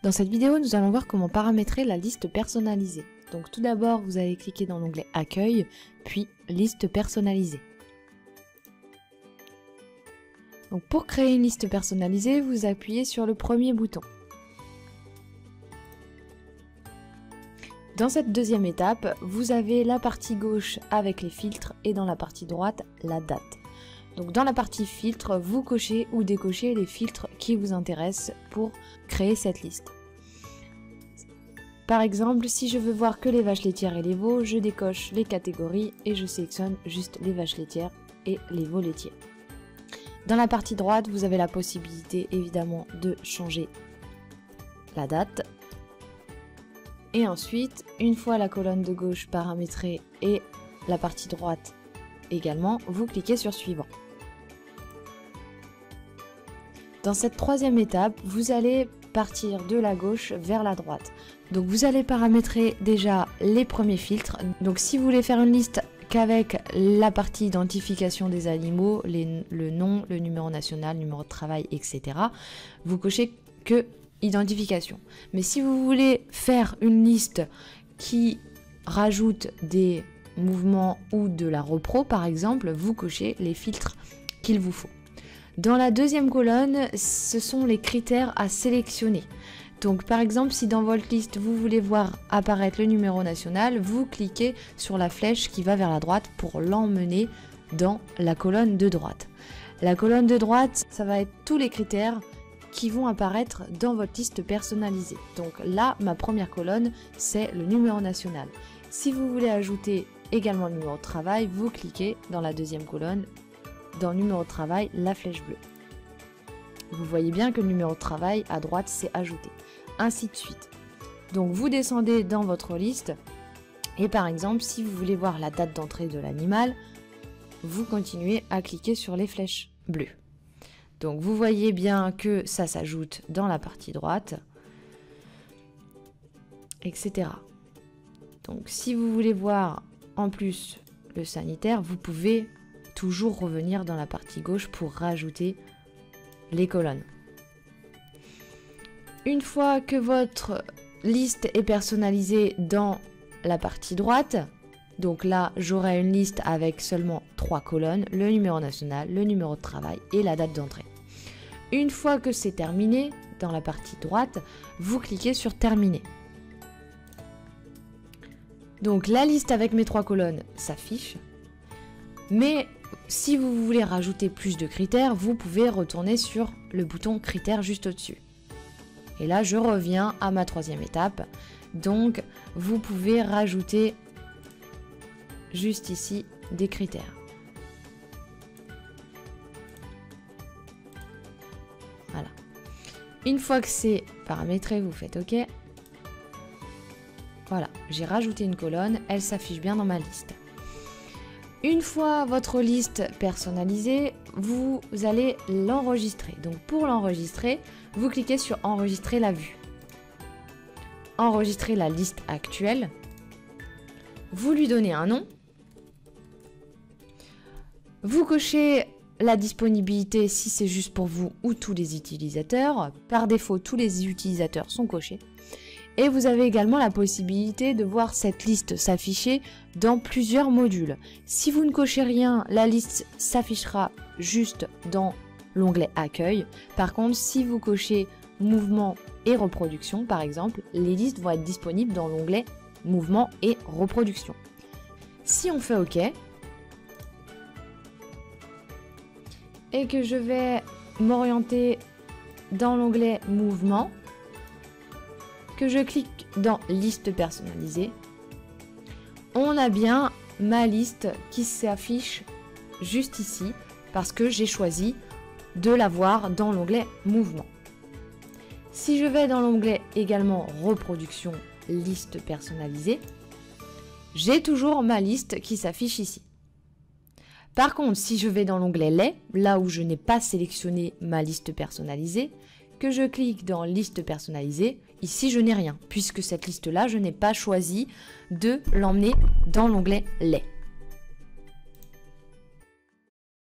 Dans cette vidéo, nous allons voir comment paramétrer la liste personnalisée. Donc tout d'abord, vous allez cliquer dans l'onglet Accueil, puis Liste personnalisée. Donc pour créer une liste personnalisée, vous appuyez sur le premier bouton. Dans cette deuxième étape, vous avez la partie gauche avec les filtres et dans la partie droite, la date. Donc dans la partie filtre, vous cochez ou décochez les filtres qui vous intéressent pour créer cette liste. Par exemple, si je veux voir que les vaches laitières et les veaux, je décoche les catégories et je sélectionne juste les vaches laitières et les veaux laitiers. Dans la partie droite, vous avez la possibilité évidemment de changer la date. Et ensuite, une fois la colonne de gauche paramétrée et la partie droite également, vous cliquez sur Suivant. Dans cette troisième étape, vous allez partir de la gauche vers la droite. Donc vous allez paramétrer déjà les premiers filtres. Donc si vous voulez faire une liste qu'avec la partie identification des animaux, le nom, le numéro national, le numéro de travail, etc., vous cochez que identification. Mais si vous voulez faire une liste qui rajoute des mouvements ou de la repro par exemple, vous cochez les filtres qu'il vous faut. Dans la deuxième colonne, ce sont les critères à sélectionner. Donc par exemple, si dans votre liste, vous voulez voir apparaître le numéro national, vous cliquez sur la flèche qui va vers la droite pour l'emmener dans la colonne de droite. La colonne de droite, ça va être tous les critères qui vont apparaître dans votre liste personnalisée. Donc là, ma première colonne, c'est le numéro national. Si vous voulez ajouter également le numéro de travail, vous cliquez dans la deuxième colonne, dans le numéro de travail, la flèche bleue. Vous voyez bien que le numéro de travail à droite c'est ajouté, ainsi de suite. Donc vous descendez dans votre liste et par exemple si vous voulez voir la date d'entrée de l'animal, vous continuez à cliquer sur les flèches bleues. Donc vous voyez bien que ça s'ajoute dans la partie droite, etc. Donc si vous voulez voir en plus le sanitaire, vous pouvez toujours revenir dans la partie gauche pour rajouter les colonnes. Une fois que votre liste est personnalisée dans la partie droite, donc là j'aurai une liste avec seulement 3 colonnes, le numéro national, le numéro de travail et la date d'entrée. Une fois que c'est terminé, dans la partie droite, vous cliquez sur Terminer. Donc la liste avec mes 3 colonnes s'affiche, mais si vous voulez rajouter plus de critères, vous pouvez retourner sur le bouton critères juste au-dessus. Et là, je reviens à ma troisième étape. Donc, vous pouvez rajouter juste ici des critères. Voilà. Une fois que c'est paramétré, vous faites OK. Voilà, j'ai rajouté une colonne, elle s'affiche bien dans ma liste. Une fois votre liste personnalisée, vous allez l'enregistrer. Donc pour l'enregistrer, vous cliquez sur Enregistrer la vue. Enregistrer la liste actuelle. Vous lui donnez un nom. Vous cochez la disponibilité si c'est juste pour vous ou tous les utilisateurs. Par défaut, tous les utilisateurs sont cochés. Et vous avez également la possibilité de voir cette liste s'afficher dans plusieurs modules. Si vous ne cochez rien, la liste s'affichera juste dans l'onglet Accueil. Par contre, si vous cochez Mouvement et Reproduction, par exemple, les listes vont être disponibles dans l'onglet Mouvement et Reproduction. Si on fait OK, et que je vais m'orienter dans l'onglet Mouvement, que je clique dans liste personnalisée, on a bien ma liste qui s'affiche juste ici parce que j'ai choisi de la voir dans l'onglet mouvement. Si je vais dans l'onglet également reproduction, liste personnalisée, j'ai toujours ma liste qui s'affiche ici. Par contre, si je vais dans l'onglet lait, là où je n'ai pas sélectionné ma liste personnalisée, que je clique dans liste personnalisée, ici je n'ai rien, puisque cette liste-là, je n'ai pas choisi de l'emmener dans l'onglet lait.